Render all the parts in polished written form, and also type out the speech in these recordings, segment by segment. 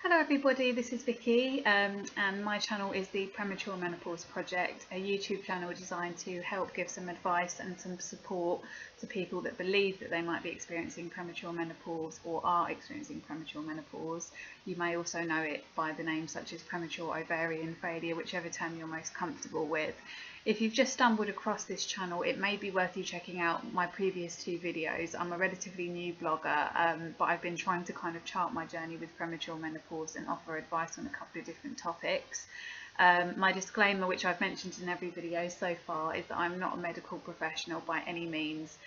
Hello everybody, this is Vicky and my channel is the Premature Menopause Project, a YouTube channel designed to help give some advice and some support to people that believe that they might be experiencing premature menopause or are experiencing premature menopause. You may also know it by the names such as premature ovarian failure, whichever term you're most comfortable with. If you've just stumbled across this channel, it may be worth you checking out my previous two videos. I'm a relatively new blogger, but I've been trying to kind of chart my journey with premature menopause and offer advice on a couple of different topics. My disclaimer, which I've mentioned in every video so far, is that I'm not a medical professional by any means.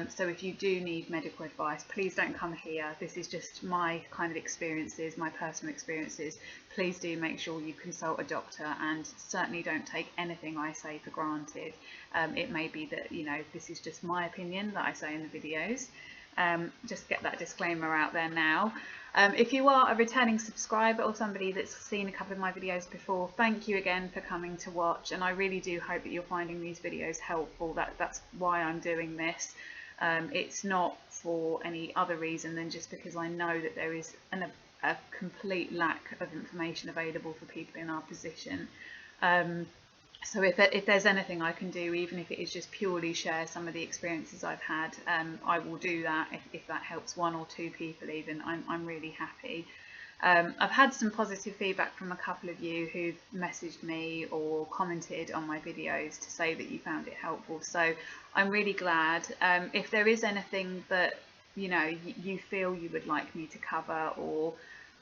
So if you do need medical advice, please don't come here. This is just my kind of experiences, my personal experiences. Please do make sure you consult a doctor and certainly don't take anything I say for granted. It may be that, this is just my opinion that I say in the videos. Just get that disclaimer out there now. If you are a returning subscriber or somebody that's seen a couple of my videos before, thank you again for coming to watch, and I really do hope that you're finding these videos helpful. That's why I'm doing this. It's not for any other reason than just because I know that there is a complete lack of information available for people in our position. So if there's anything I can do, even if it is just purely share some of the experiences I've had, I will do that. If that helps one or two people even, I'm really happy. I've had some positive feedback from a couple of you who've messaged me or commented on my videos to say that you found it helpful, so I'm really glad. If there is anything that you feel you would like me to cover, or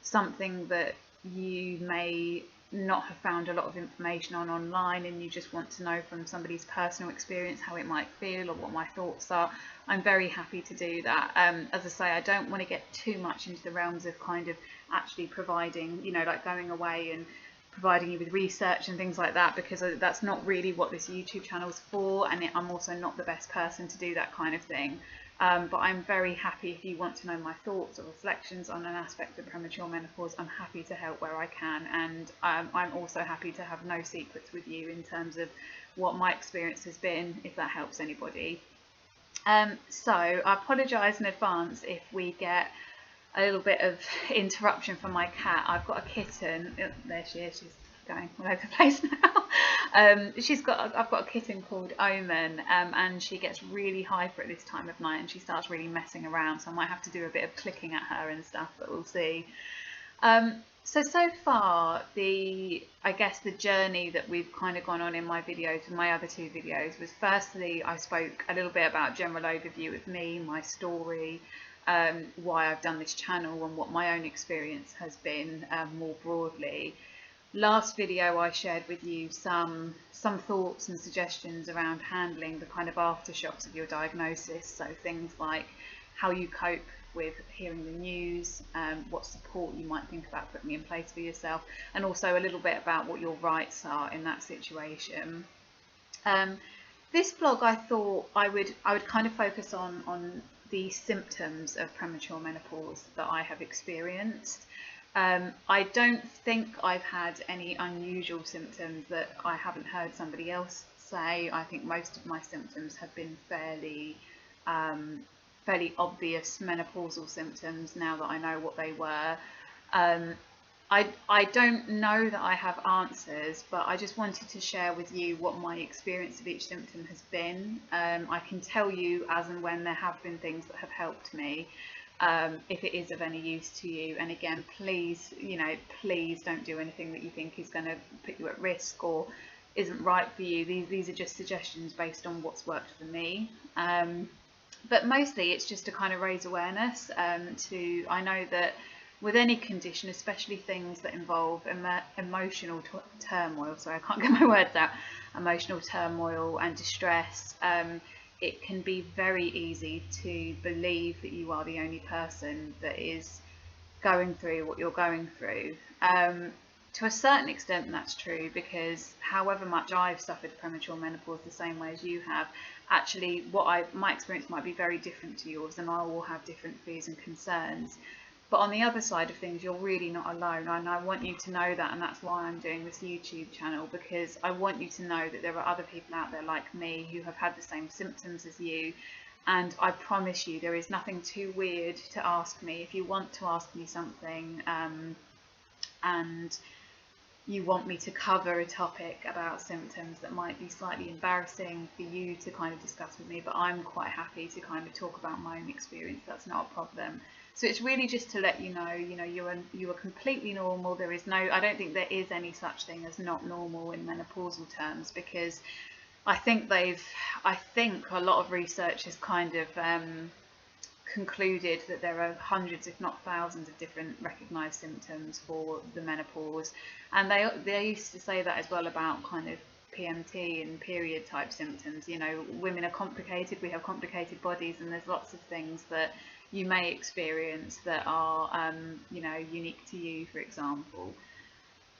something that you may not have found a lot of information on online and you just want to know from somebody's personal experience how it might feel or what my thoughts are, I'm very happy to do that. As I say, I don't want to get too much into the realms of kind of actually providing, like going away and providing you with research and things like that, because that's not really what this YouTube channel is for, and I'm also not the best person to do that kind of thing. But I'm very happy if you want to know my thoughts or reflections on an aspect of premature menopause. I'm happy to help where I can, and I'm also happy to have no secrets with you in terms of what my experience has been, if that helps anybody. So I apologise in advance if we get a little bit of interruption from my cat. I've got a kitten. Oh, there she is. She's going all over the place now. I've got a kitten called Omen, and she gets really hyper at this time of night and she starts really messing around, so I might have to do a bit of clicking at her and stuff, but we'll see. So far, I guess the journey that we've kind of gone on in my videos, in my other two videos, was firstly I spoke a little bit about general overview of me, my story, why I've done this channel and what my own experience has been more broadly. Last video I shared with you some thoughts and suggestions around handling the kind of aftershocks of your diagnosis, so things like how you cope with hearing the news, what support you might think about putting in place for yourself, and also a little bit about what your rights are in that situation. This blog, I thought I would kind of focus on the symptoms of premature menopause that I have experienced. I don't think I've had any unusual symptoms that I haven't heard somebody else say. I think most of my symptoms have been fairly obvious menopausal symptoms now that I know what they were. I don't know that I have answers, but I just wanted to share with you what my experience of each symptom has been. I can tell you as and when there have been things that have helped me, if it is of any use to you. And again, please don't do anything that you think is going to put you at risk or isn't right for you. These are just suggestions based on what's worked for me. But mostly it's just to kind of raise awareness. I know that with any condition, especially things that involve emotional turmoil, sorry, I can't get my words out, emotional turmoil and distress, it can be very easy to believe that you are the only person that is going through what you're going through. To a certain extent that's true, because however much I've suffered premature menopause the same way as you have, actually my experience might be very different to yours, and I will have different fears and concerns. But on the other side of things, you're really not alone, and I want you to know that, and that's why I'm doing this YouTube channel, because I want you to know that there are other people out there like me who have had the same symptoms as you, and I promise you there is nothing too weird to ask me. If you want to ask me something, and you want me to cover a topic about symptoms that might be slightly embarrassing for you to kind of discuss with me, but I'm quite happy to kind of talk about my own experience. That's not a problem. So it's really just to let you know, you are completely normal. There is no, I don't think there is any such thing as not normal in menopausal terms, because I think a lot of research has kind of concluded that there are hundreds, if not thousands, of different recognised symptoms for the menopause, and they used to say that as well about kind of PMT and period type symptoms. Women are complicated, we have complicated bodies, and there's lots of things that you may experience that are unique to you, for example.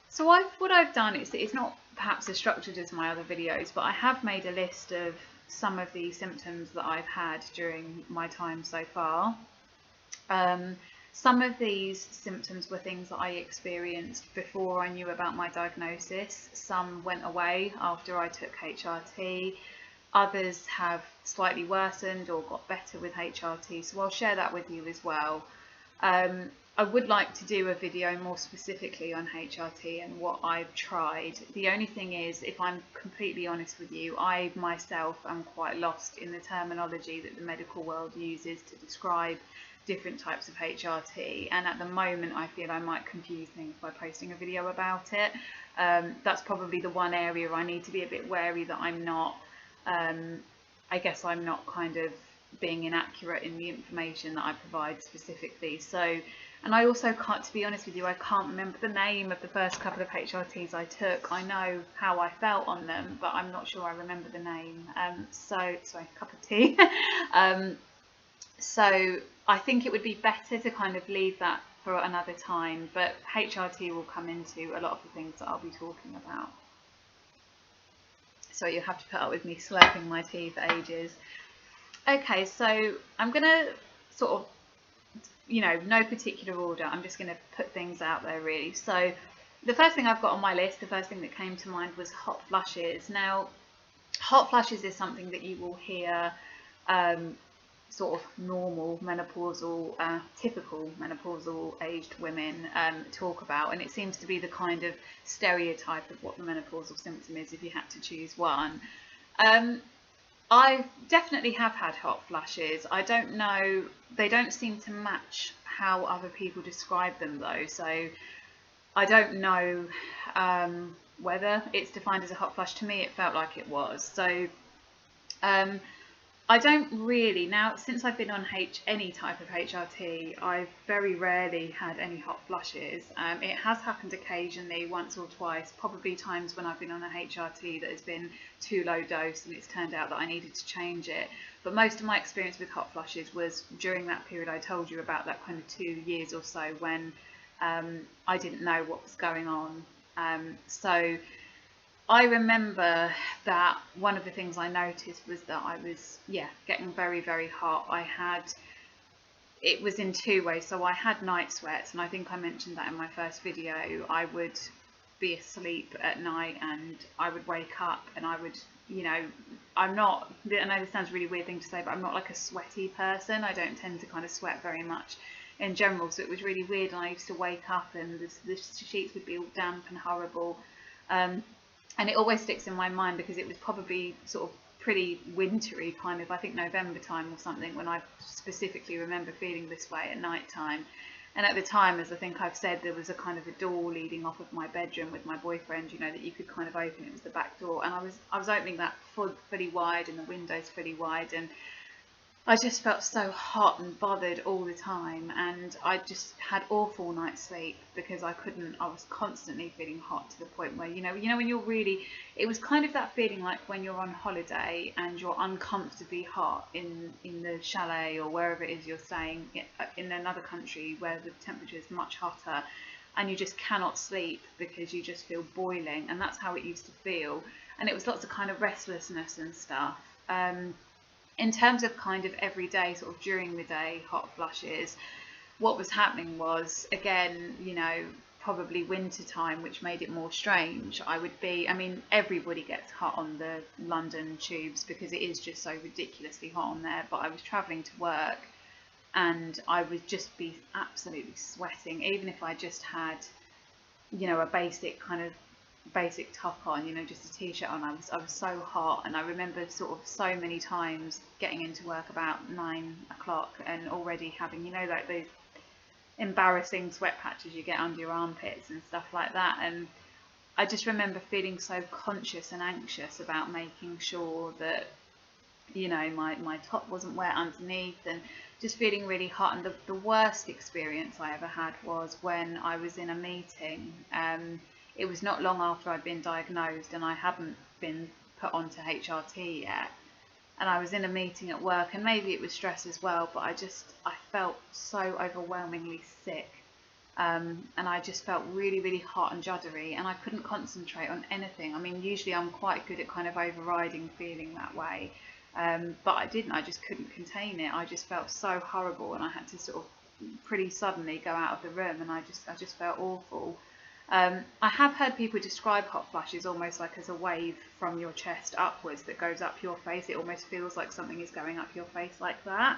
So what I've done is, it's not perhaps as structured as my other videos, but I have made a list of some of the symptoms that I've had during my time so far. Some of these symptoms were things that I experienced before I knew about my diagnosis. Some went away after I took HRT. Others have slightly worsened or got better with HRT, so I'll share that with you as well. I would like to do a video more specifically on HRT and what I've tried. The only thing is, if I'm completely honest with you, I myself am quite lost in the terminology that the medical world uses to describe different types of HRT, and at the moment I feel I might confuse things by posting a video about it. That's probably the one area I need to be a bit wary that I'm not, I guess I'm not kind of being inaccurate in the information that I provide specifically. So, and I also can't, to be honest with you, I can't remember the name of the first couple of HRTs I took. I know how I felt on them, but I'm not sure I remember the name. Sorry, cup of tea. So I think it would be better to kind of leave that for another time, but HRT will come into a lot of the things that I'll be talking about. So you'll have to put up with me slurping my tea for ages. Okay, so I'm going to sort of, no particular order, I'm just going to put things out there really. So the first thing I've got on my list, the first thing that came to mind was hot flushes. Now, hot flushes is something that you will hear sort of normal menopausal, typical menopausal aged women talk about, and it seems to be the kind of stereotype of what the menopausal symptom is if you had to choose one. I definitely have had hot flushes. I don't know, they don't seem to match how other people describe them though, so I don't know whether it's defined as a hot flush. To me it felt like it was. So I don't really, now since I've been on any type of HRT, I've very rarely had any hot flushes. It has happened occasionally, once or twice, probably times when I've been on a HRT that has been too low dose and it's turned out that I needed to change it. But most of my experience with hot flushes was during that period I told you about, that kind of 2 years or so when I didn't know what was going on. So I remember that one of the things I noticed was that I was, getting very, very hot. It was in two ways. So I had night sweats, and I think I mentioned that in my first video. I would be asleep at night and I would wake up and I would, I know this sounds a really weird thing to say, but I'm not like a sweaty person. I don't tend to kind of sweat very much in general. So it was really weird, and I used to wake up and the sheets would be all damp and horrible. And it always sticks in my mind because it was probably sort of pretty wintry, kind of, I think November time or something, when I specifically remember feeling this way at night time. And at the time, as I think I've said, there was a kind of a door leading off of my bedroom with my boyfriend, that you could kind of open. It was the back door, and I was opening that fully wide and the windows fully wide, and I just felt so hot and bothered all the time, and I just had awful night's sleep because I was constantly feeling hot to the point where, when you're really, it was kind of that feeling like when you're on holiday and you're uncomfortably hot in the chalet or wherever it is you're staying in another country where the temperature is much hotter, and you just cannot sleep because you just feel boiling, and that's how it used to feel. And it was lots of kind of restlessness and stuff. In terms of kind of everyday, sort of during the day hot flushes, what was happening was, again, probably winter time, which made it more strange. Everybody gets hot on the London tubes because it is just so ridiculously hot on there, but I was travelling to work and I would just be absolutely sweating, even if I just had you know, a basic top on, you know, just a t-shirt on. I was so hot, and I remember sort of so many times getting into work about 9 o'clock and already having, you know, like those embarrassing sweat patches you get under your armpits and stuff like that. And I just remember feeling so conscious and anxious about making sure that, you know, my top wasn't wet underneath, and just feeling really hot. And the worst experience I ever had was when I was in a meeting. It was not long after I'd been diagnosed, and I hadn't been put onto HRT yet. And I was in a meeting at work, and maybe it was stress as well, but I felt so overwhelmingly sick. And I just felt really, really hot and juddery, and I couldn't concentrate on anything. I mean, usually I'm quite good at kind of overriding feeling that way, but I didn't. I just couldn't contain it. I just felt so horrible, and I had to sort of pretty suddenly go out of the room, and I just felt awful. I have heard people describe hot flushes almost like as a wave from your chest upwards that goes up your face. It almost feels like something is going up your face like that.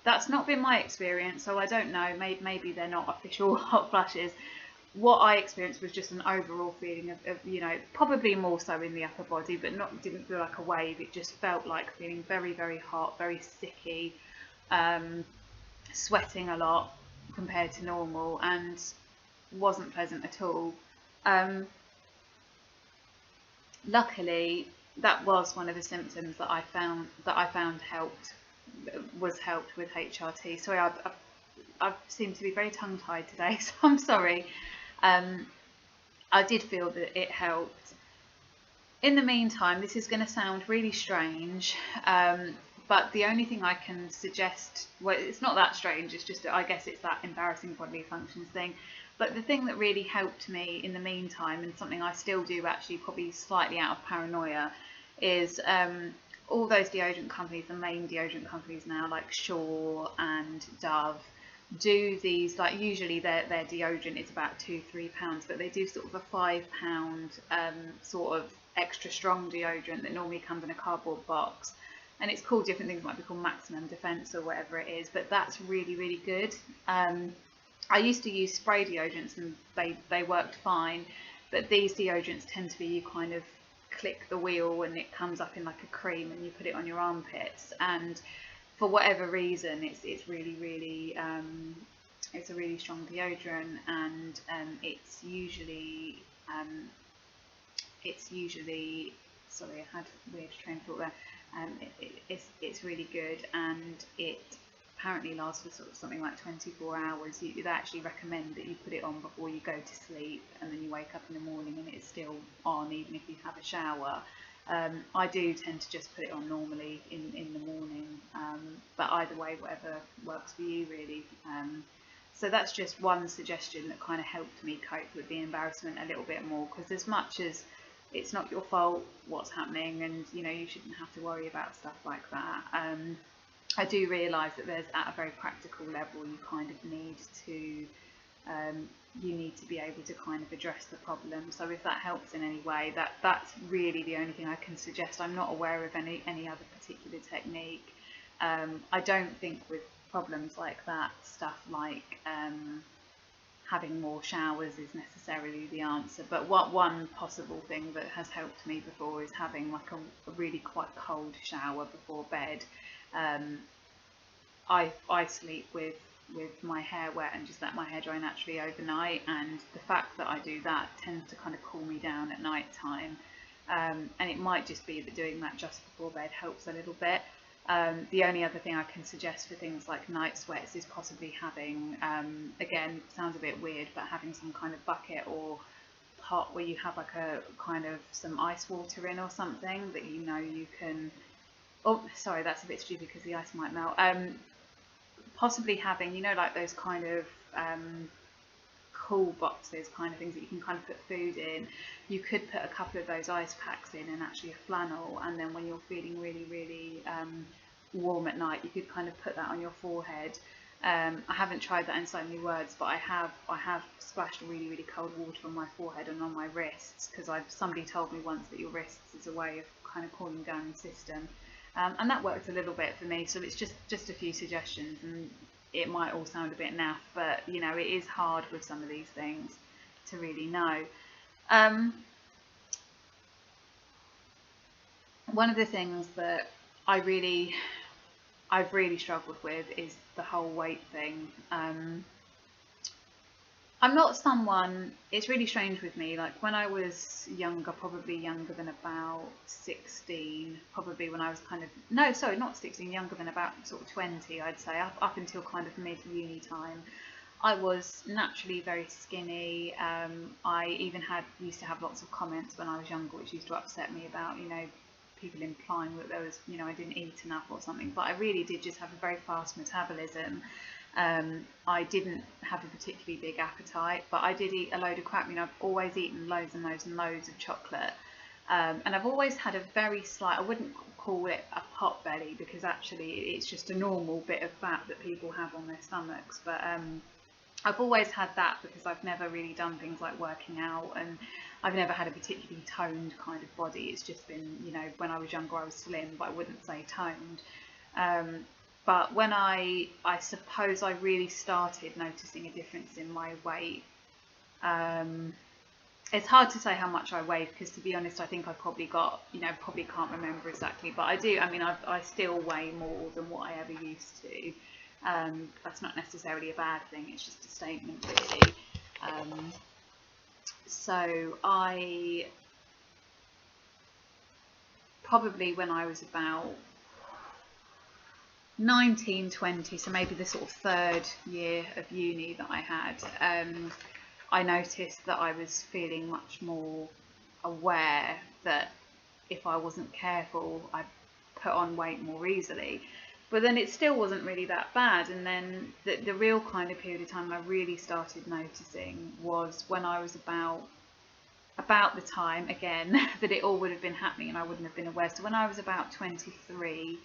That's not been my experience, so I don't know. Maybe they're not official hot flushes. What I experienced was just an overall feeling of, you know, probably more so in the upper body, but didn't feel like a wave. It just felt like feeling very, very hot, very sticky, sweating a lot compared to normal, and wasn't pleasant at all. Um, Luckily, that was one of the symptoms that I found helped with HRT. Sorry, I seem to be very tongue-tied today, so I'm sorry. Um, I did feel that it helped. In the meantime, this is going to sound really strange, but the only thing I can suggest, well, it's not that strange, it's just, I guess it's that embarrassing bodily functions thing. But the thing that really helped me in the meantime, and something I still do actually, probably slightly out of paranoia, is all those deodorant companies, the main deodorant companies now, like Shaw and Dove, do these, like, usually their deodorant is about £2-3, but they do sort of a £5 sort of extra strong deodorant that normally comes in a cardboard box, and it's called different things. It might be called Maximum Defense or whatever it is, but that's really, really good. I used to use spray deodorants, and they worked fine, but these deodorants tend to be, you kind of click the wheel and it comes up in like a cream, and you put it on your armpits, and for whatever reason it's really, really it's a really strong deodorant, and it's usually, sorry, I had a weird train of thought there. It's really good, and it apparently lasts for sort of something like 24 hours. They actually recommend that you put it on before you go to sleep, and then you wake up in the morning and it's still on even if you have a shower. I do tend to just put it on normally in the morning, but either way, whatever works for you really. So that's just one suggestion that kind of helped me cope with the embarrassment a little bit more, because as much as it's not your fault what's happening, and you know, you shouldn't have to worry about stuff like that, I do realise that there's, at a very practical level, you kind of need to be able to kind of address the problem. So if that helps in any way, that's really the only thing I can suggest. I'm not aware of any other particular technique. I don't think with problems like that, stuff like having more showers is necessarily the answer. But one possible thing that has helped me before is having like a really quite cold shower before bed. I sleep with my hair wet and just let my hair dry naturally overnight, and the fact that I do that tends to kind of cool me down at night time. And it might just be that doing that just before bed helps a little bit. The only other thing I can suggest for things like night sweats is possibly having, again, sounds a bit weird, but having some kind of bucket or pot where you have like a kind of some ice water in or something that you know you can, oh sorry, that's a bit stupid because the ice might melt. Possibly having, you know, like those kind of cool boxes, kind of things that you can kind of put food in. You could put a couple of those ice packs in, and actually a flannel, and then when you're feeling really, really warm at night, you could kind of put that on your forehead. I haven't tried that in so many words, but I have splashed really, really cold water on my forehead and on my wrists, because somebody told me once that your wrists is a way of kind of cooling down your system. And that worked a little bit for me. So it's just a few suggestions, and it might all sound a bit naff, but you know, it is hard with some of these things. really know. One of the things that I've really struggled with is the whole weight thing. I'm not someone, it's really strange with me, like when I was younger, probably younger than about 16, probably when I was kind of, no, sorry, not 16, younger than about sort of 20, I'd say, up until kind of mid-uni time, I was naturally very skinny. I even used to have lots of comments when I was younger, which used to upset me about, people implying that there was, I didn't eat enough or something, but I really did just have a very fast metabolism. I didn't have a particularly big appetite, but I did eat a load of crap. I've always eaten loads and loads and loads of chocolate. And I've always had a very slight, I wouldn't call it a pot belly, because actually it's just a normal bit of fat that people have on their stomachs. But I've always had that because I've never really done things like working out, and I've never had a particularly toned kind of body. It's just been, when I was younger I was slim, but I wouldn't say toned. But when I suppose I really started noticing a difference in my weight, it's hard to say how much I weighed, because to be honest, I think I probably got, probably can't remember exactly, but I do, I still weigh more than what I ever used to. That's not necessarily a bad thing, it's just a statement really. So I probably, when I was about 19, 20, so maybe the sort of third year of uni that I had, I noticed that I was feeling much more aware that if I wasn't careful, I'd put on weight more easily. But then it still wasn't really that bad. And then the real kind of period of time I really started noticing was when I was about the time, again, that it all would have been happening and I wouldn't have been aware. So when I was about 23,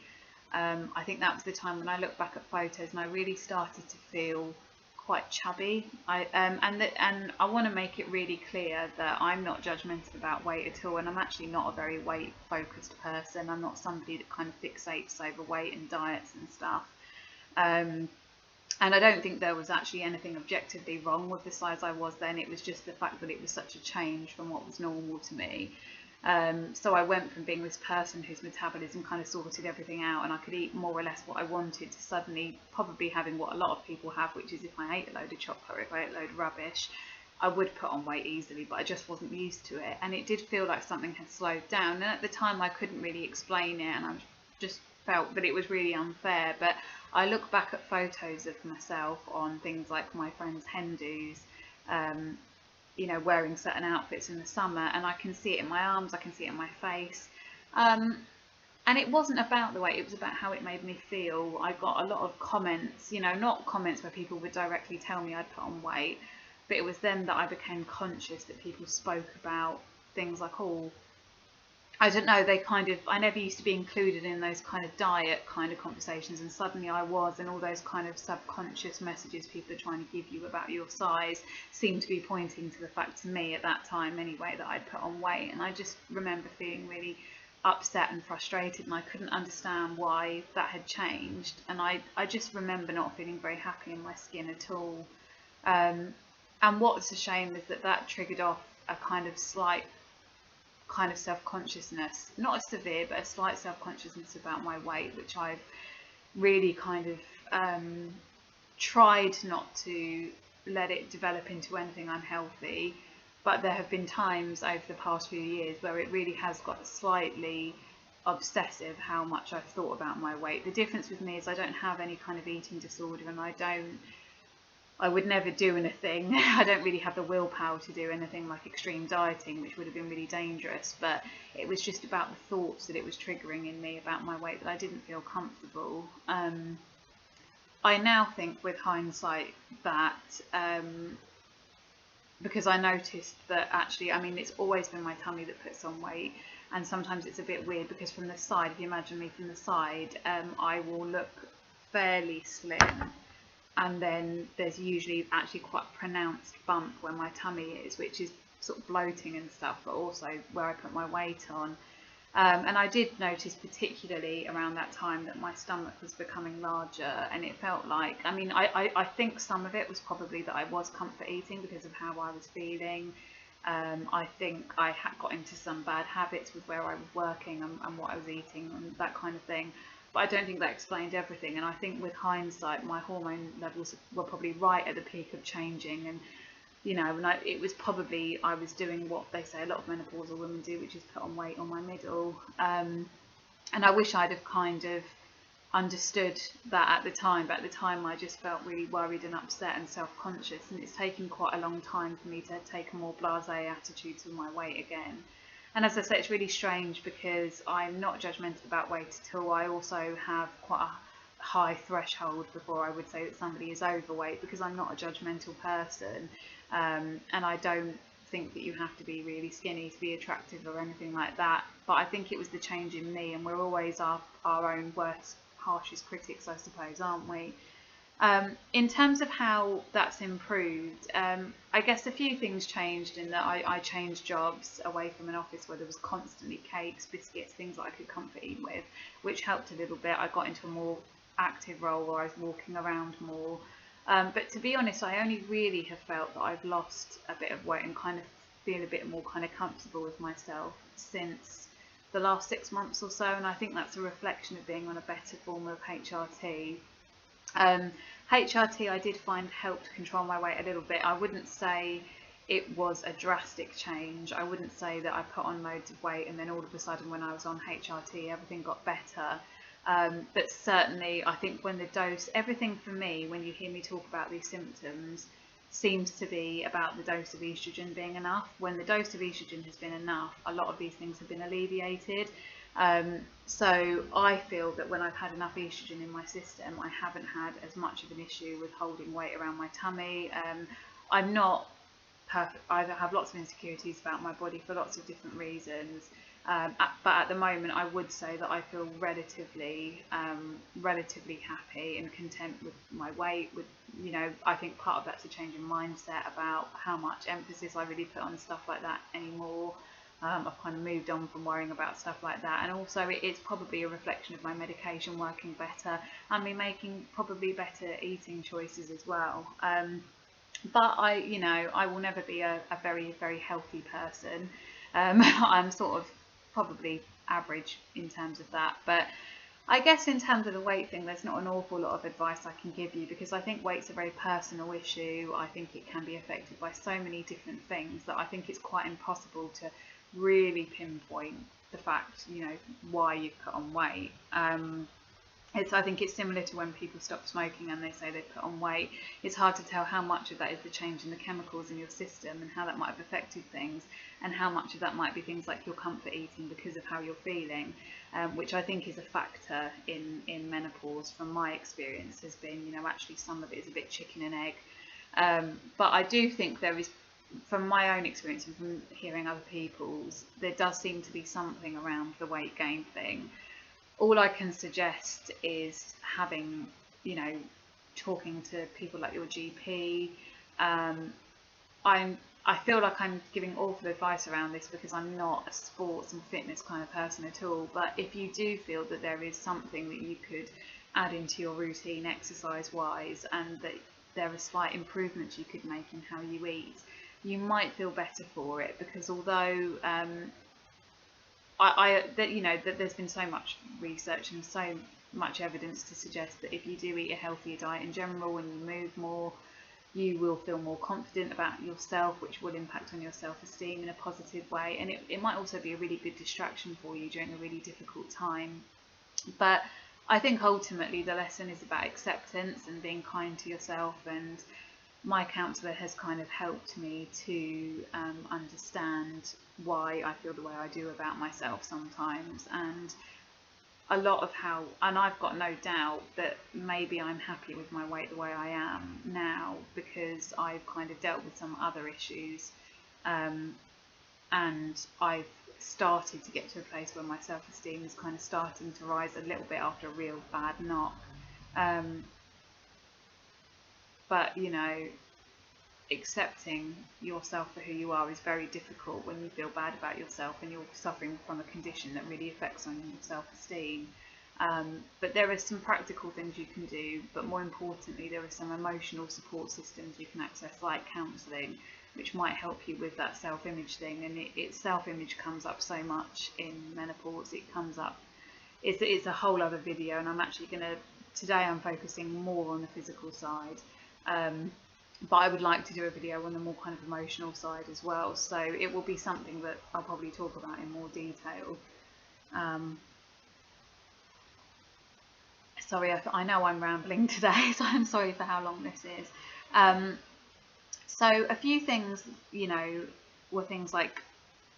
I think that was the time when I look back at photos and I really started to feel quite chubby. And I want to make it really clear that I'm not judgmental about weight at all, and I'm actually not a very weight focused person. I'm not somebody that kind of fixates over weight and diets and stuff. And I don't think there was actually anything objectively wrong with the size I was then. It was just the fact that it was such a change from what was normal to me. So I went from being this person whose metabolism kind of sorted everything out and I could eat more or less what I wanted, to suddenly probably having what a lot of people have, which is if I ate a load of chocolate or if I ate a load of rubbish, I would put on weight easily, but I just wasn't used to it. And it did feel like something had slowed down. And at the time I couldn't really explain it, and I just felt that it was really unfair. But I look back at photos of myself on things like my friends' hen do's, wearing certain outfits in the summer, and I can see it in my arms, I can see it in my face. And it wasn't about the weight, it was about how it made me feel. I got a lot of comments, not comments where people would directly tell me I'd put on weight, but it was then that I became conscious that people spoke about things like, oh, I don't know, I never used to be included in those kind of diet kind of conversations, and suddenly I was, and all those kind of subconscious messages people are trying to give you about your size seemed to be pointing to the fact, to me at that time anyway, that I'd put on weight. And I just remember feeling really upset and frustrated, and I couldn't understand why that had changed. And I just remember not feeling very happy in my skin at all. And what's a shame is that triggered off a kind of slight kind of self-consciousness, not a severe but a slight self-consciousness about my weight, which I've really kind of tried not to let it develop into anything unhealthy. But there have been times over the past few years where it really has got slightly obsessive how much I've thought about my weight. The difference with me is I don't have any kind of eating disorder, and I would never do anything. I don't really have the willpower to do anything like extreme dieting, which would have been really dangerous, but it was just about the thoughts that it was triggering in me about my weight that I didn't feel comfortable. I now think with hindsight that, because I noticed that actually, it's always been my tummy that puts on weight, and sometimes it's a bit weird because from the side, if you imagine me from the side, I will look fairly slim. And then there's usually actually quite a pronounced bump where my tummy is, which is sort of bloating and stuff, but also where I put my weight on. And I did notice, particularly around that time, that my stomach was becoming larger, and it felt like, I mean, I think some of it was probably that I was comfort eating because of how I was feeling. I think I had got into some bad habits with where I was working and what I was eating and that kind of thing. But I don't think that explained everything. And I think with hindsight, my hormone levels were probably right at the peak of changing. And and it was probably, I was doing what they say a lot of menopausal women do, which is put on weight on my middle. And I wish I'd have kind of understood that at the time, but at the time I just felt really worried and upset and self-conscious, and it's taken quite a long time for me to take a more blasé attitude to my weight again. And as I say, it's really strange because I'm not judgmental about weight at all. I also have quite a high threshold before I would say that somebody is overweight, because I'm not a judgmental person, and I don't think that you have to be really skinny to be attractive or anything like that. But I think it was the change in me, and we're always our own worst, harshest critics, I suppose, aren't we? In terms of how that's improved, I guess a few things changed in that I changed jobs away from an office where there was constantly cakes, biscuits, things that I could comfort eat with, which helped a little bit. I got into a more active role where I was walking around more. But to be honest, I only really have felt that I've lost a bit of weight and kind of feel a bit more kind of comfortable with myself since the last 6 months or so, and I think that's a reflection of being on a better form of HRT. HRT I did find helped control my weight a little bit. I wouldn't say it was a drastic change. I wouldn't say that I put on loads of weight and then all of a sudden when I was on HRT everything got better. But certainly I think when the dose, everything for me, when you hear me talk about these symptoms, seems to be about the dose of estrogen being enough. When the dose of estrogen has been enough, a lot of these things have been alleviated. So I feel that when I've had enough estrogen in my system, I haven't had as much of an issue with holding weight around my tummy. I'm not perfect. I have lots of insecurities about my body for lots of different reasons. But at the moment, I would say that I feel relatively happy and content with my weight. I think part of that's a change in mindset about how much emphasis I really put on stuff like that anymore. I've kind of moved on from worrying about stuff like that, and also it's probably a reflection of my medication working better and me making probably better eating choices as well. But I will never be a very, very healthy person. I'm sort of probably average in terms of that, but I guess in terms of the weight thing, there's not an awful lot of advice I can give you, because I think weight's a very personal issue. I think it can be affected by so many different things that I think it's quite impossible to really pinpoint the fact, why you've put on weight. I think it's similar to when people stop smoking and they say they put on weight. It's hard to tell how much of that is the change in the chemicals in your system and how that might have affected things, and how much of that might be things like your comfort eating because of how you're feeling, which I think is a factor in menopause from my experience has been, actually some of it is a bit chicken and egg. But I do think there is, from my own experience and from hearing other people's, there does seem to be something around the weight gain thing. All I can suggest is having, talking to people like your GP. I feel like I'm giving awful advice around this because I'm not a sports and fitness kind of person at all. But if you do feel that there is something that you could add into your routine exercise-wise, and that there are slight improvements you could make in how you eat, you might feel better for it. Because although that there's been so much research and so much evidence to suggest that if you do eat a healthier diet in general and you move more, you will feel more confident about yourself, which will impact on your self-esteem in a positive way. And it might also be a really good distraction for you during a really difficult time. But I think ultimately the lesson is about acceptance and being kind to yourself, and my counsellor has kind of helped me to understand why I feel the way I do about myself sometimes, and a lot of how, and I've got no doubt that maybe I'm happy with my weight the way I am now because I've kind of dealt with some other issues, and I've started to get to a place where my self-esteem is kind of starting to rise a little bit after a real bad knock. But accepting yourself for who you are is very difficult when you feel bad about yourself and you're suffering from a condition that really affects on your self-esteem. But there are some practical things you can do, but more importantly, there are some emotional support systems you can access, like counselling, which might help you with that self-image thing. And self-image comes up so much in menopause. It comes up, it's a whole other video, and I'm actually today I'm focusing more on the physical side. But I would like to do a video on the more kind of emotional side as well. So it will be something that I'll probably talk about in more detail. Sorry, I know I'm rambling today, so I'm sorry for how long this is. So a few things, were things like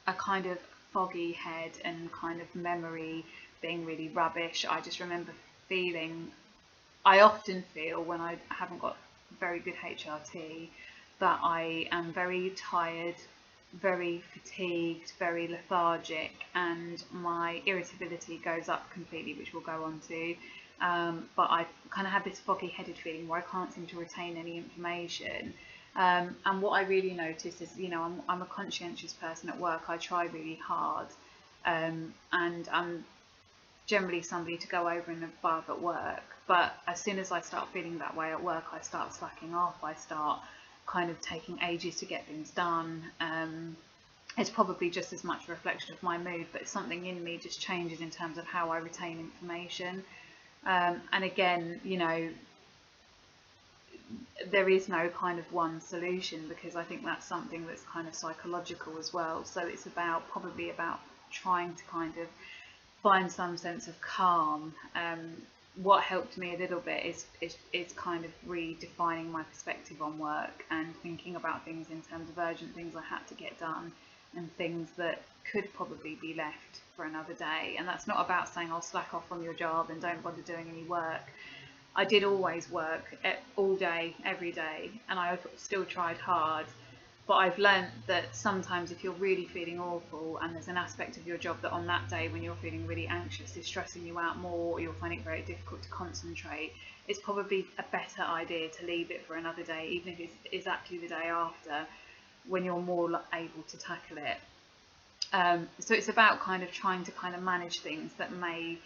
a kind of foggy head and kind of memory being really rubbish. I just remember I often feel when I haven't got very good HRT that I am very tired, very fatigued, very lethargic, and my irritability goes up completely, which we'll go on to. But I kind of have this foggy headed feeling where I can't seem to retain any information. And what I really notice is, I'm a conscientious person at work. I try really hard, and I'm generally somebody to go over and above at work. But as soon as I start feeling that way at work, I start slacking off. I start kind of taking ages to get things done. It's probably just as much a reflection of my mood, but something in me just changes in terms of how I retain information. And again, there is no kind of one solution, because I think that's something that's kind of psychological as well. So it's probably about trying to kind of find some sense of calm. What helped me a little bit is kind of redefining my perspective on work and thinking about things in terms of urgent things I had to get done and things that could probably be left for another day. And that's not about saying I'll slack off from your job and don't bother doing any work. I did always work all day, every day, and I still tried hard. But I've learned that sometimes if you're really feeling awful and there's an aspect of your job that on that day when you're feeling really anxious is stressing you out more, or you're finding it very difficult to concentrate, it's probably a better idea to leave it for another day, even if it's exactly the day after, when you're more able to tackle it. So it's about kind of trying to kind of manage things that may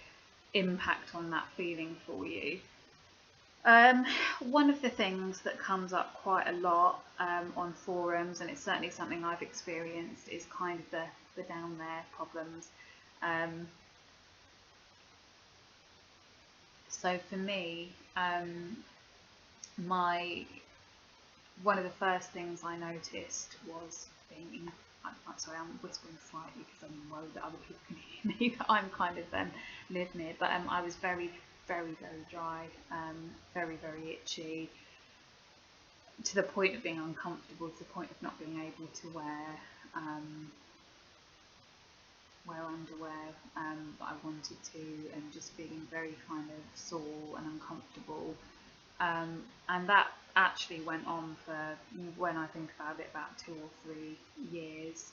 impact on that feeling for you. One of the things that comes up quite a lot on forums, and it's certainly something I've experienced, is kind of the down there problems. So for me, one of the first things I noticed was I'm sorry, I'm whispering slightly because I'm worried that other people can hear me, that I'm kind of live near, but I was very, very, very dry, very, very itchy, to the point of being uncomfortable, to the point of not being able to wear underwear that I wanted to, and just feeling very kind of sore and uncomfortable. And that actually went on for, when I think about it, about 2 or 3 years.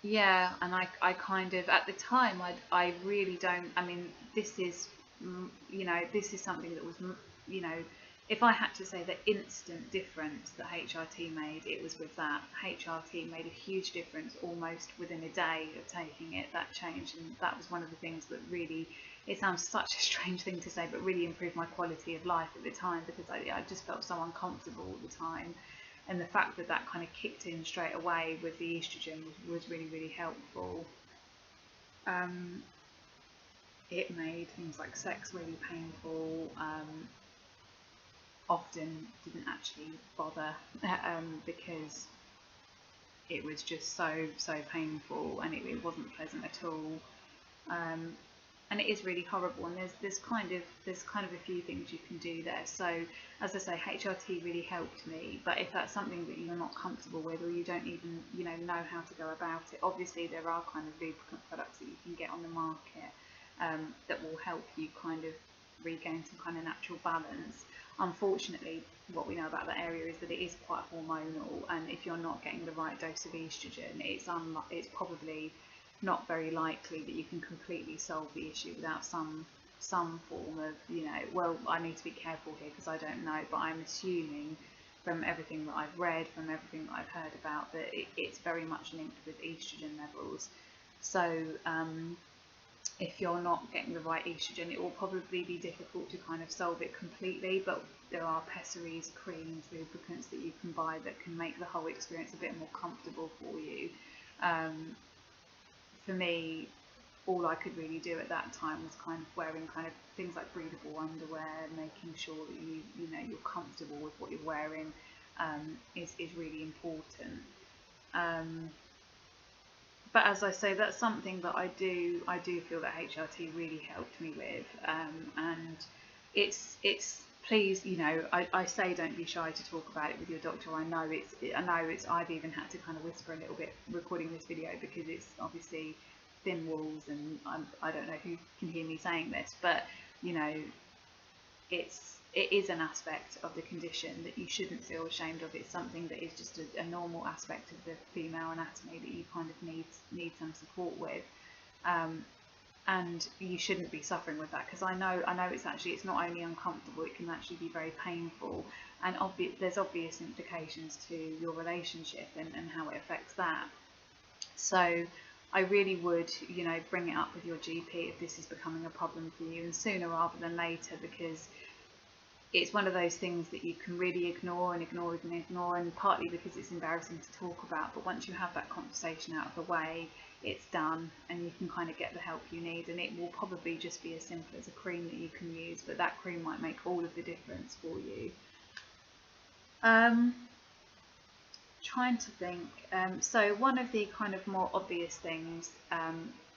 Yeah, and I kind of, at the time, I really don't, I mean, this is something that was, if I had to say the instant difference that HRT made, it was with that. HRT made a huge difference almost within a day of taking it, that change, and that was one of the things that really, it sounds such a strange thing to say, but really improved my quality of life at the time, because I just felt so uncomfortable all the time. And the fact that that kind of kicked in straight away with the estrogen was really, really helpful. It made things like sex really painful. Often didn't actually bother because it was just so painful, and it wasn't pleasant at all. And it is really horrible, and there's kind of a few things you can do there. So as I say, HRT really helped me, but if that's something that you're not comfortable with, or you don't even know how to go about it, obviously there are kind of lubricant products that you can get on the market that will help you kind of regain some kind of natural balance. Unfortunately, what we know about that area is that it is quite hormonal, and if you're not getting the right dose of estrogen, it's probably not very likely that you can completely solve the issue without some some form of, well, I need to be careful here because I don't know, but I'm assuming from everything that I've read, from everything that I've heard about, that it's very much linked with estrogen levels. So if you're not getting the right estrogen, it will probably be difficult to kind of solve it completely, but there are pessaries, creams, lubricants that you can buy that can make the whole experience a bit more comfortable for you. For me, all I could really do at that time was kind of wearing kind of things like breathable underwear, making sure that you're comfortable with what you're wearing, is really important. But as I say, that's something that I do feel that HRT really helped me with, and it's please, I say don't be shy to talk about it with your doctor. I know it's I've even had to kind of whisper a little bit recording this video because it's obviously thin walls, and I don't know who can hear me saying this, but it is an aspect of the condition that you shouldn't feel ashamed of. It's something that is just a normal aspect of the female anatomy that you kind of need some support with, and you shouldn't be suffering with that, because I know it's not only uncomfortable, it can actually be very painful, and there's obvious implications to your relationship and how it affects that. So I really would, bring it up with your GP if this is becoming a problem for you, and sooner rather than later, because it's one of those things that you can really ignore, and partly because it's embarrassing to talk about, but once you have that conversation out of the way, it's done, and you can kind of get the help you need, and it will probably just be as simple as a cream that you can use, but that cream might make all of the difference for you. Trying to think, so one of the kind of more obvious things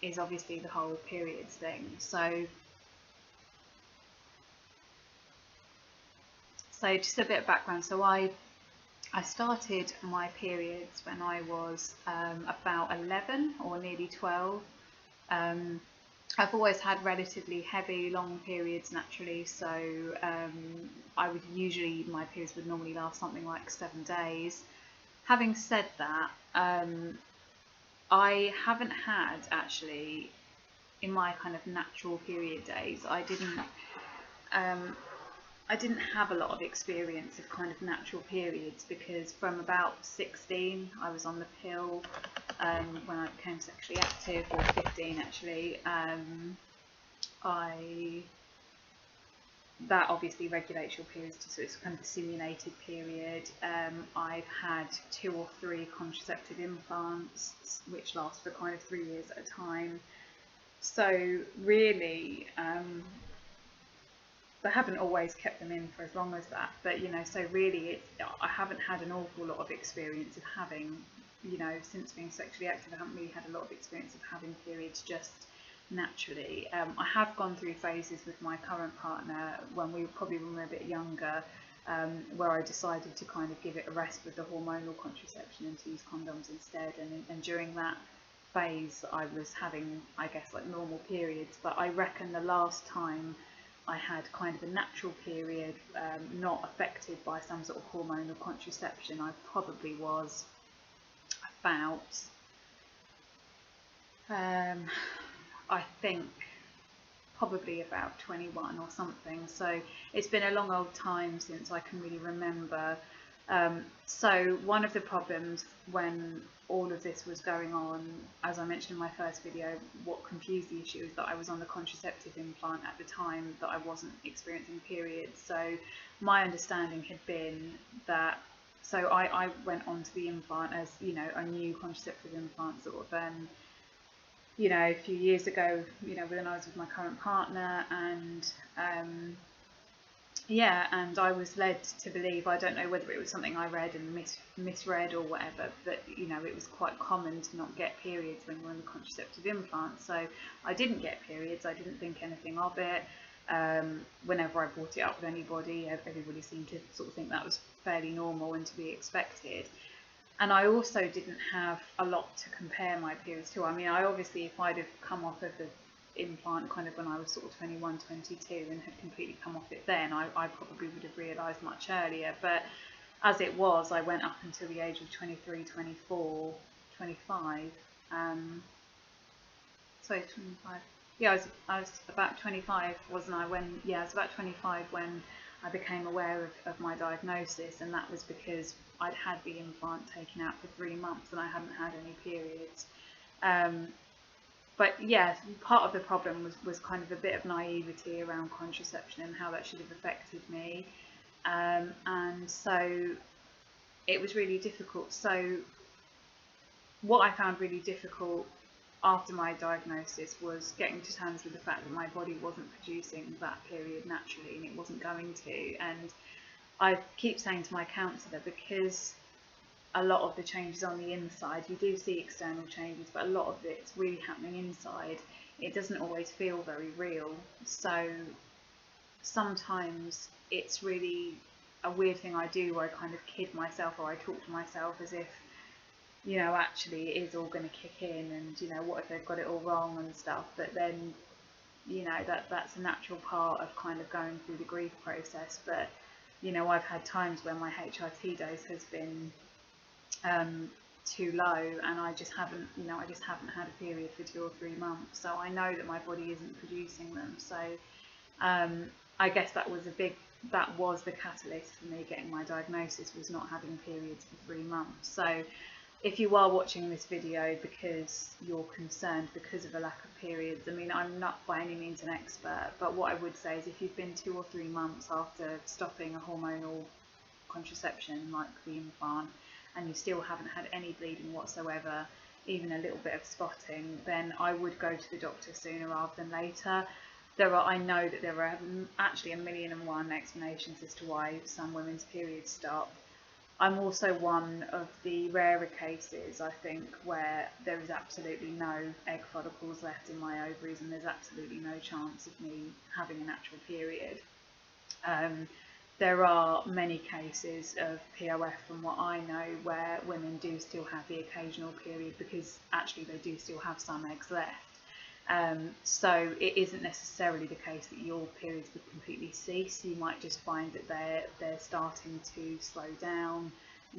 is obviously the whole periods thing. So just a bit of background. So I started my periods when I was about 11 or nearly 12. I've always had relatively heavy, long periods naturally, so my periods would normally last something like 7 days. Having said that, I haven't had, actually, in my kind of natural period days, I didn't have a lot of experience of kind of natural periods, because from about 16 I was on the pill when I became sexually active, or 15 actually. That obviously regulates your periods, so it's kind of a simulated period. I've had 2 or 3 contraceptive implants, which last for kind of 3 years at a time. So really, I haven't always kept them in for as long as that, but so really I haven't had an awful lot of experience of having, since being sexually active, I haven't really had a lot of experience of having periods just naturally. I have gone through phases with my current partner when we were a bit younger, where I decided to kind of give it a rest with the hormonal contraception and to use condoms instead, and during that phase I was having, I guess, like normal periods, but I reckon the last time I had kind of a natural period, not affected by some sort of hormonal contraception, I probably was about, I think, probably about 21 or something. So it's been a long old time since I can really remember. So one of the problems when all of this was going on, as I mentioned in my first video, what confused the issue is that I was on the contraceptive implant at the time that I wasn't experiencing periods. So my understanding had been that, so I went onto the implant as, a new contraceptive implant sort of, a few years ago, when I was with my current partner, and and I was led to believe, I don't know whether it was something I read and misread or whatever, but it was quite common to not get periods when you're on the contraceptive implant. So I didn't get periods, I didn't think anything of it. Whenever I brought it up with anybody, everybody seemed to sort of think that was fairly normal and to be expected. And I also didn't have a lot to compare my periods to. I mean, obviously, if I'd have come off of the implant kind of when I was sort of 21, 22 and had completely come off it then, I probably would have realised much earlier. But as it was, I went up until the age of 23, 24, 25. 25. yeah, I was about 25, wasn't I? I was about 25 when I became aware of my diagnosis, and that was because I'd had the implant taken out for 3 months and I hadn't had any periods. Um, but yeah, part of the problem was kind of a bit of naivety around contraception and how that should have affected me. And so it was really difficult. So what I found really difficult after my diagnosis was getting to terms with the fact that my body wasn't producing that period naturally and it wasn't going to. And I keep saying to my counsellor, because a lot of the changes on the inside, you do see external changes, but a lot of it's really happening inside. It doesn't always feel very real. So sometimes it's really a weird thing I do where I kind of kid myself, or I talk to myself as if, actually it is all going to kick in, and what if they've got it all wrong and stuff. But then, that's a natural part of kind of going through the grief process. But I've had times where my HRT dose has been too low, and I just haven't had a period for 2 or 3 months. So I know that my body isn't producing them. So I guess that was the catalyst for me getting my diagnosis, was not having periods for 3 months. So if you are watching this video because you're concerned because of a lack of periods, I mean, I'm not by any means an expert, but what I would say is if you've been 2 or 3 months after stopping a hormonal contraception like the implant, and you still haven't had any bleeding whatsoever, even a little bit of spotting, then I would go to the doctor sooner rather than later. I know that there are actually 1,000,001 explanations as to why some women's periods stop. I'm also one of the rarer cases, I think, where there is absolutely no egg follicles left in my ovaries, and there's absolutely no chance of me having a natural period. There are many cases of POF, from what I know, where women do still have the occasional period because actually they do still have some eggs left. So it isn't necessarily the case that your periods would completely cease. You might just find that they're starting to slow down.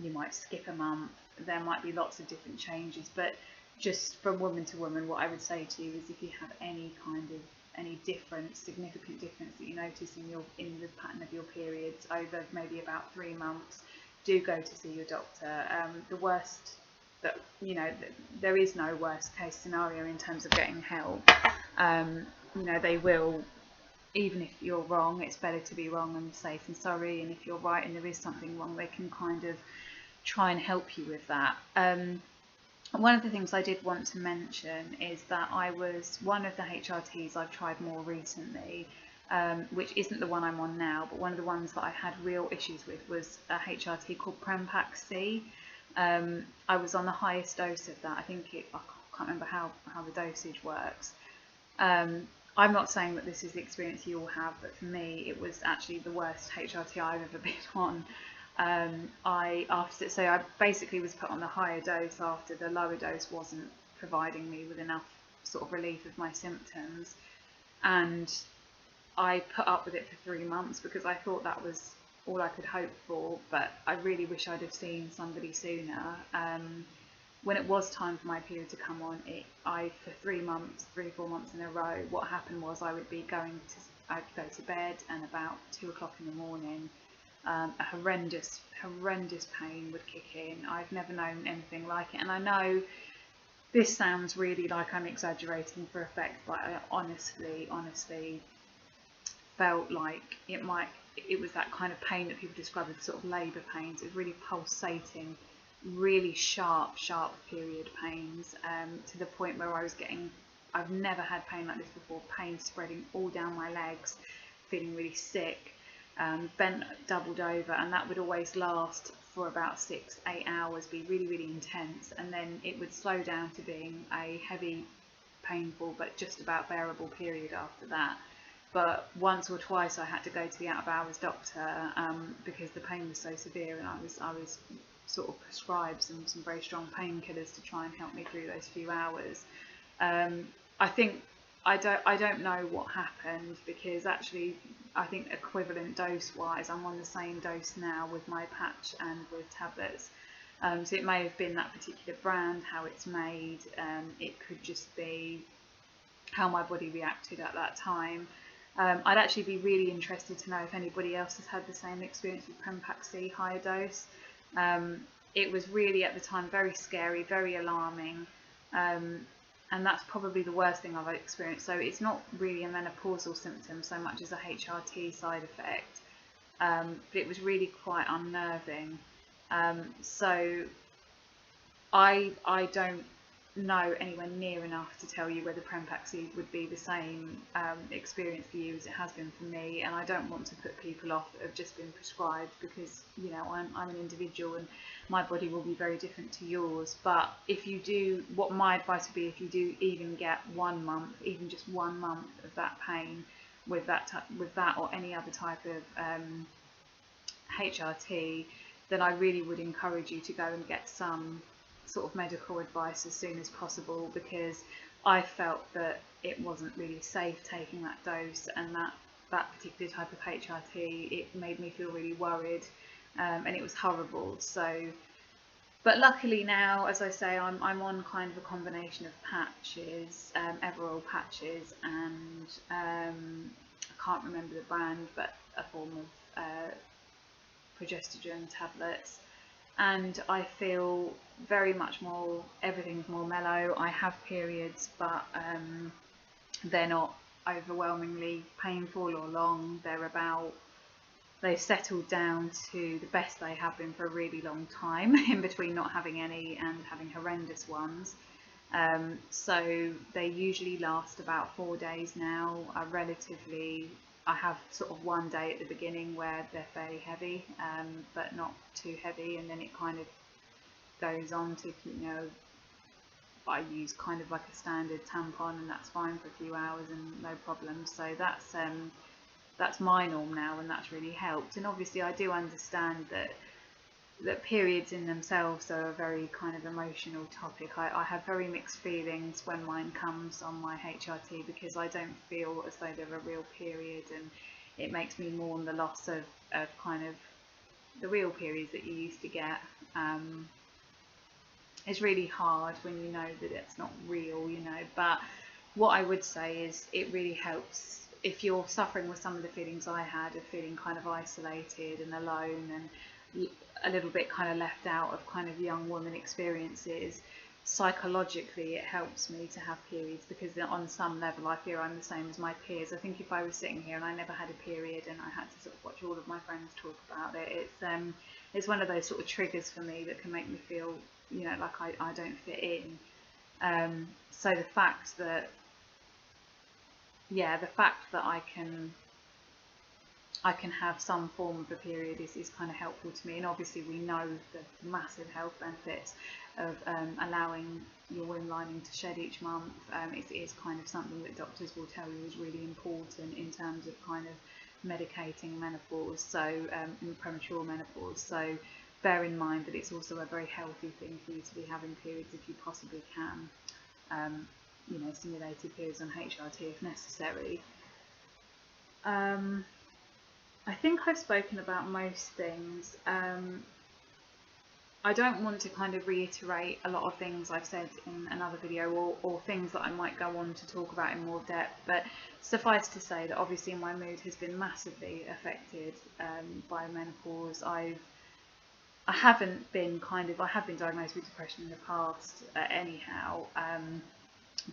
You might skip a month. There might be lots of different changes, but just from woman to woman, what I would say to you is, if you have any significant difference that you notice in the pattern of your periods over maybe about 3 months, do go to see your doctor. The worst that there is no worst case scenario in terms of getting help. They will, even if you're wrong, it's better to be wrong and safe than sorry, and if you're right and there is something wrong, they can kind of try and help you with that. One of the things I did want to mention is that I was one of the HRTs I've tried more recently, which isn't the one I'm on now, but one of the ones that I had real issues with was a HRT called Premature. I was on the highest dose of that. I can't remember how the dosage works. I'm not saying that this is the experience you all have, but for me it was actually the worst HRT I've ever been on. I basically was put on the higher dose after the lower dose wasn't providing me with enough sort of relief of my symptoms, and I put up with it for 3 months because I thought that was all I could hope for. But I really wish I'd have seen somebody sooner. When it was time for my period to come on, for 3 or 4 months in a row, what happened was I'd go to bed, and about 2 o'clock in the morning, a horrendous pain would kick in. I've never known anything like it, and I know this sounds really like I'm exaggerating for effect, but I honestly felt like it was that kind of pain that people describe as sort of labour pains. It was really pulsating, really sharp period pains, to the point where I've never had pain like this before, pain spreading all down my legs, feeling really sick, bent doubled over, and that would always last for about 6-8 hours, be really intense, and then it would slow down to being a heavy, painful but just about bearable period after that. But once or twice I had to go to the out of hours doctor, because the pain was so severe, and I was sort of prescribed some very strong painkillers to try and help me through those few hours. I don't know what happened, because actually I think equivalent dose wise I'm on the same dose now with my patch and with tablets. So it may have been that particular brand, how it's made. It could just be how my body reacted at that time. I'd actually be really interested to know if anybody else has had the same experience with Prempaxi higher dose. It was really at the time very scary, very alarming, and that's probably the worst thing I've experienced. So it's not really a menopausal symptom so much as a HRT side effect, but it was really quite unnerving. So I don't know anywhere near enough to tell you whether Prempaxi would be the same experience for you as it has been for me, and I don't want to put people off that have just been prescribed, because you know I'm an individual and my body will be very different to yours. But if you do, what my advice would be, if you do even get 1 month, even just 1 month of that pain with that or any other type of HRT, then I really would encourage you to go and get some sort of medical advice as soon as possible, because I felt that it wasn't really safe taking that dose, and that particular type of HRT, it made me feel really worried, and it was horrible. So, but luckily now, as I say, I'm on kind of a combination of patches, Everol patches, and I can't remember the brand, but a form of progestogen tablets, and I feel very much more, everything's more mellow. I have periods, but they're not overwhelmingly painful or long. They've settled down to the best they have been for a really long time, in between not having any and having horrendous ones. So they usually last about 4 days now. I have sort of one day at the beginning where they're fairly heavy, but not too heavy, and then it kind of goes on to, you know, I use kind of like a standard tampon, and that's fine for a few hours and no problem. So that's my norm now, and that's really helped. And obviously I do understand that periods in themselves are a very kind of emotional topic. I have very mixed feelings when mine comes on my HRT, because I don't feel as though they're a real period, and it makes me mourn the loss of kind of the real periods that you used to get. It's really hard when you know that it's not real, you know, but what I would say is it really helps if you're suffering with some of the feelings I had, of feeling kind of isolated and alone and a little bit kind of left out of kind of young woman experiences. Psychologically, it helps me to have periods, because on some level I feel I'm the same as my peers. I think if I was sitting here and I never had a period and I had to sort of watch all of my friends talk about it, it's one of those sort of triggers for me that can make me feel, you know, like I don't fit in. So the fact that I can have some form of a period is kind of helpful to me. And obviously we know the massive health benefits of allowing your womb lining to shed each month. It is kind of something that doctors will tell you is really important in terms of kind of medicating menopause, so in premature menopause. So bear in mind that it's also a very healthy thing for you to be having periods if you possibly can. You know, simulated periods on HRT if necessary. I think I've spoken about most things. I don't want to kind of reiterate a lot of things I've said in another video, or things that I might go on to talk about in more depth, but suffice to say that obviously my mood has been massively affected by menopause. I have been diagnosed with depression in the past anyhow,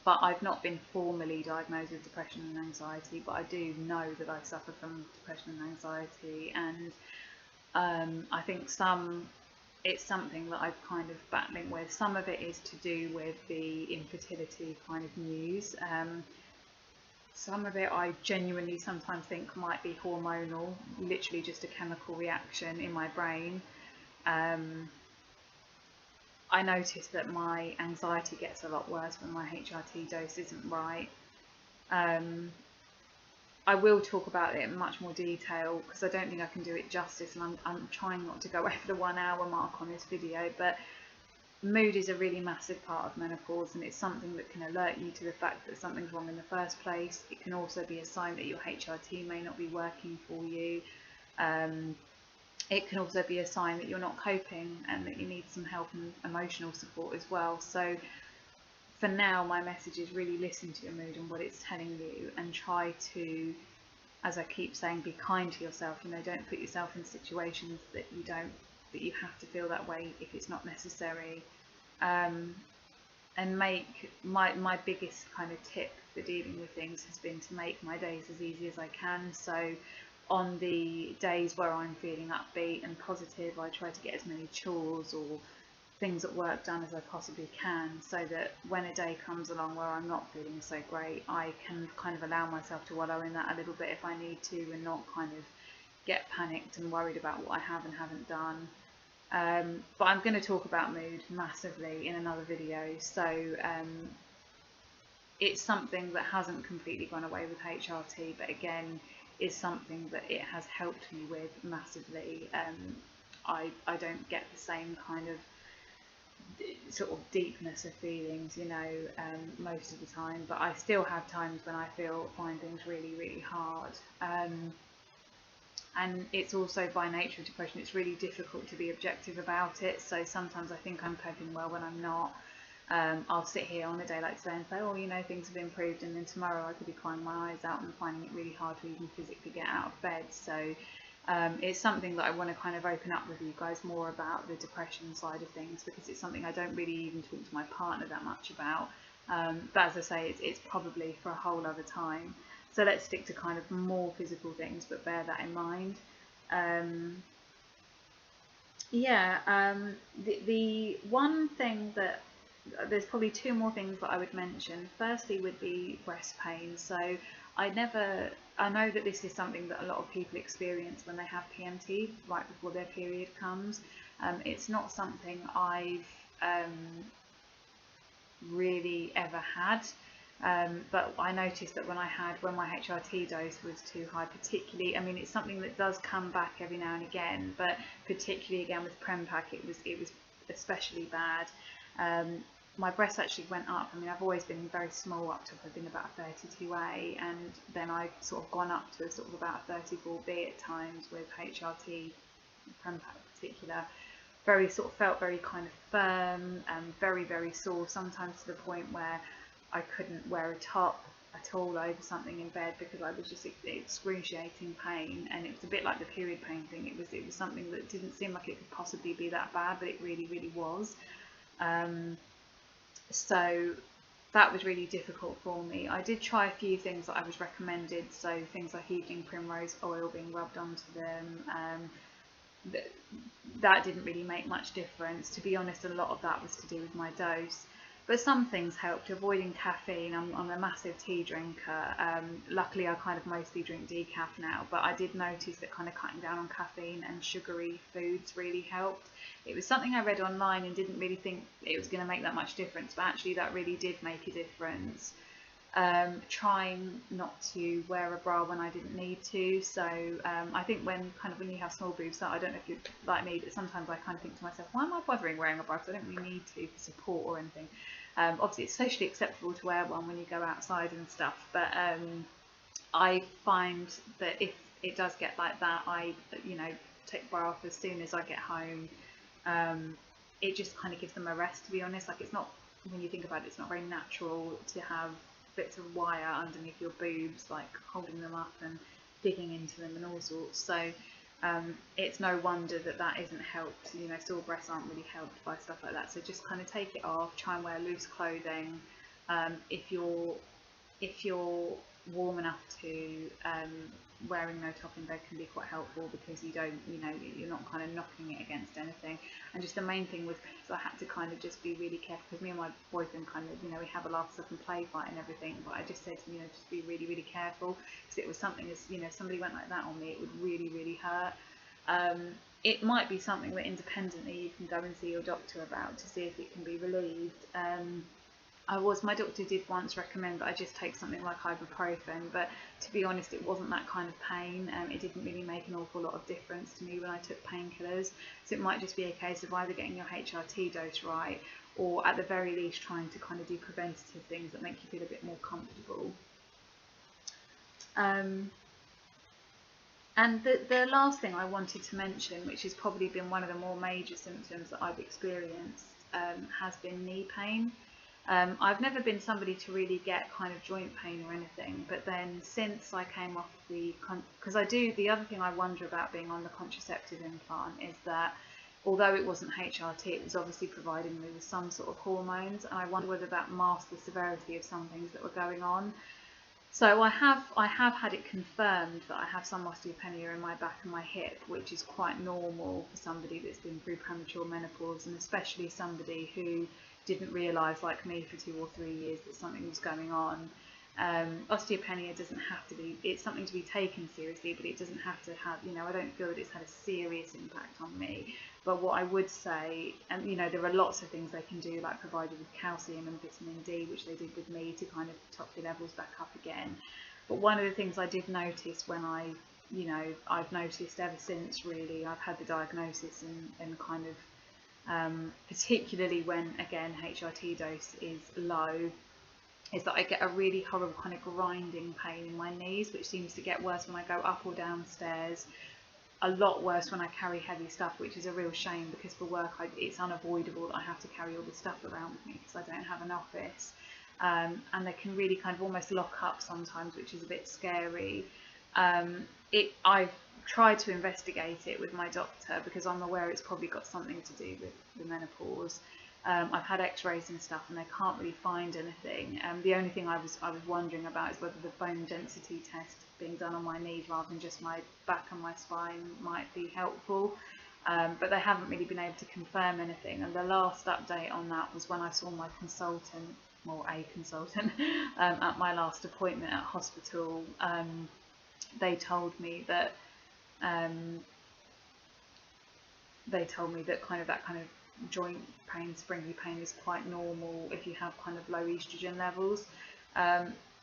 but I've not been formally diagnosed with depression and anxiety, but I do know that I suffer from depression and anxiety, and I think it's something that I'm kind of battling with. Some of it is to do with the infertility kind of news. Some of it I genuinely sometimes think might be hormonal, literally just a chemical reaction in my brain. I notice that my anxiety gets a lot worse when my HRT dose isn't right. I will talk about it in much more detail, because I don't think I can do it justice, and I'm trying not to go over the 1 hour mark on this video, but mood is a really massive part of menopause, and it's something that can alert you to the fact that something's wrong in the first place. It can also be a sign that your HRT may not be working for you. It can also be a sign that you're not coping and that you need some help and emotional support as well. So for now, my message is really listen to your mood and what it's telling you, and try to, as I keep saying, be kind to yourself. You know, don't put yourself in situations that you have to feel that way if it's not necessary. And make my biggest kind of tip for dealing with things has been to make my days as easy as I can. So on the days where I'm feeling upbeat and positive, I try to get as many chores or things at work done as I possibly can, so that when a day comes along where I'm not feeling so great, I can kind of allow myself to wallow in that a little bit if I need to, and not kind of get panicked and worried about what I have and haven't done. But I'm going to talk about mood massively in another video, so it's something that hasn't completely gone away with HRT, but again is something that it has helped me with massively. I don't get the same kind of sort of deepness of feelings, you know, most of the time, but I still have times when I find things really, really hard. And it's also, by nature of depression, it's really difficult to be objective about it. So sometimes I think I'm coping well when I'm not. I'll sit here on a day like today and say, oh, you know, things have improved, and then tomorrow I could be crying my eyes out and finding it really hard to even physically get out of bed. So it's something that I want to kind of open up with you guys more about, the depression side of things, because it's something I don't really even talk to my partner that much about. But as I say, it's probably for a whole other time. So let's stick to kind of more physical things, but bear that in mind. The one thing that, there's probably two more things that I would mention. Firstly would be breast pain. So I know that this is something that a lot of people experience when they have PMT right before their period comes. It's not something I've really ever had. But I noticed that when my HRT dose was too high, particularly, I mean, it's something that does come back every now and again, but particularly again with Prempack, it was especially bad. My breasts actually went up. I mean, I've always been very small up to I've been about 32A, and then I've sort of gone up to sort of about 34B at times with HRT, Prempack in particular. Felt very kind of firm and very, very sore, sometimes to the point where I couldn't wear a top at all over something in bed because I was just excruciating pain, and it was a bit like the period pain thing. It was something that didn't seem like it could possibly be that bad, but it really, really was. So that was really difficult for me. I did try a few things that I was recommended, so things like evening primrose oil being rubbed onto them. That didn't really make much difference. To be honest, a lot of that was to do with my dose. But some things helped. Avoiding caffeine. I'm a massive tea drinker. Luckily, I kind of mostly drink decaf now, but I did notice that kind of cutting down on caffeine and sugary foods really helped. It was something I read online and didn't really think it was going to make that much difference, but actually that really did make a difference. Trying not to wear a bra when I didn't need to. So I think when you have small boobs, I don't know if you're like me, but sometimes I kind of think to myself, why am I bothering wearing a bra? Because I don't really need to for support or anything. Obviously it's socially acceptable to wear one when you go outside and stuff, but I find that if it does get like that, I take the bra off as soon as I get home. It just kind of gives them a rest, to be honest. Like, it's not, when you think about it, it's not very natural to have bits of wire underneath your boobs, like holding them up and digging into them and all sorts. So it's no wonder that isn't helped. Sore breasts aren't really helped by stuff like that. So just kind of take it off. Try and wear loose clothing. If you're warm enough to, wearing no top in bed can be quite helpful, because you're not kind of knocking it against anything. And just the main thing was I had to kind of just be really careful, because me and my boyfriend kind of, we have a laugh and play fight and everything, but I just said, just be really, really careful, because it was something, as somebody went like that on me, it would really, really hurt. It might be something that independently you can go and see your doctor about to see if it can be relieved. My doctor did once recommend that I just take something like ibuprofen, but to be honest, it wasn't that kind of pain. It didn't really make an awful lot of difference to me when I took painkillers. So it might just be a case of either getting your HRT dose right, or at the very least trying to kind of do preventative things that make you feel a bit more comfortable. And the last thing I wanted to mention, which has probably been one of the more major symptoms that I've experienced, has been knee pain. I've never been somebody to really get kind of joint pain or anything, but then since I came off because the other thing I wonder about being on the contraceptive implant is that although it wasn't HRT, it was obviously providing me with some sort of hormones, and I wonder whether that masked the severity of some things that were going on. So I have had it confirmed that I have some osteopenia in my back and my hip, which is quite normal for somebody that's been through premature menopause, and especially somebody who didn't realise, like me, for 2 or 3 years that something was going on. Osteopenia doesn't have to be, it's something to be taken seriously, but it doesn't have to have, I don't feel that it's had a serious impact on me. But what I would say, and there are lots of things they can do, like provide you with calcium and vitamin D, which they did with me to kind of top your levels back up again. But one of the things I did notice when I've noticed ever since really I've had the diagnosis and kind of, particularly when again HRT dose is low, is that I get a really horrible kind of grinding pain in my knees, which seems to get worse when I go up or down stairs. A lot worse when I carry heavy stuff, which is a real shame because for work it's unavoidable that I have to carry all this stuff around with me because I don't have an office. And they can really kind of almost lock up sometimes, which is a bit scary. I've tried to investigate it with my doctor because I'm aware it's probably got something to do with the menopause. I've had x-rays and stuff and they can't really find anything. The only thing I was wondering about is whether the bone density test being done on my knees rather than just my back and my spine might be helpful. But they haven't really been able to confirm anything, and the last update on that was when I saw my consultant, or a consultant, at my last appointment at hospital. They told me that that kind of joint pain, springy pain is quite normal if you have kind of low estrogen levels.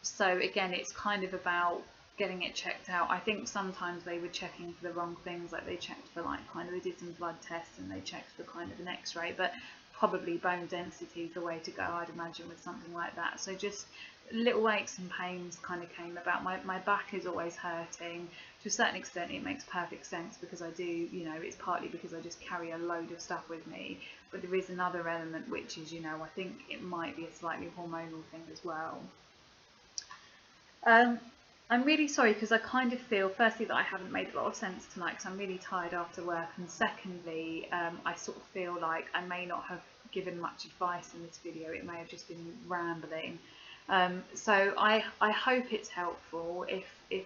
So again, it's kind of about getting it checked out. I think sometimes they were checking for the wrong things, like they checked for they did some blood tests and they checked for kind of an x-ray, but probably bone density is the way to go, I'd imagine, with something like that. So just little aches and pains kind of came about. My back is always hurting. To a certain extent it makes perfect sense because I do, it's partly because I just carry a load of stuff with me, but there is another element which is, I think it might be a slightly hormonal thing as well. I'm really sorry because I kind of feel, firstly, that I haven't made a lot of sense tonight because I'm really tired after work, and secondly, I sort of feel like I may not have given much advice in this video. It may have just been rambling. So I hope it's helpful, if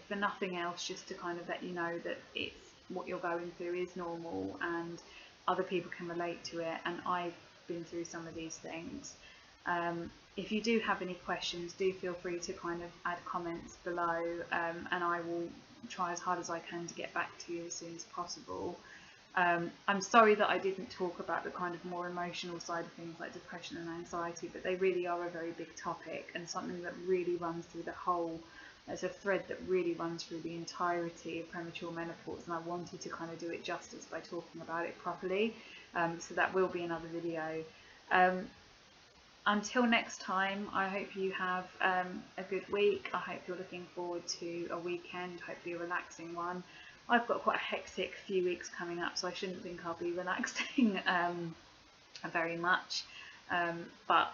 for nothing else, just to kind of let you know that it's what you're going through is normal and other people can relate to it, and I've been through some of these things. If you do have any questions, do feel free to kind of add comments below, and I will try as hard as I can to get back to you as soon as possible. I'm sorry that I didn't talk about the kind of more emotional side of things like depression and anxiety, but they really are a very big topic and something that really runs through the whole, there's a thread that really runs through the entirety of premature menopause, and I wanted to kind of do it justice by talking about it properly. So that will be another video. Until next time, I hope you have a good week. I hope you're looking forward to a weekend, hopefully a relaxing one. I've got quite a hectic few weeks coming up, so I shouldn't think I'll be relaxing very much, but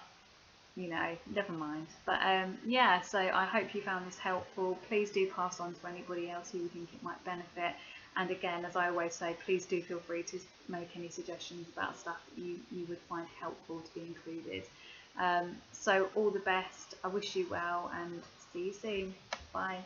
never mind. But yeah, so I hope you found this helpful. Please do pass on to anybody else who you think it might benefit, and again, as I always say, please do feel free to make any suggestions about stuff that you would find helpful to be included. So all the best, I wish you well, and see you soon. Bye.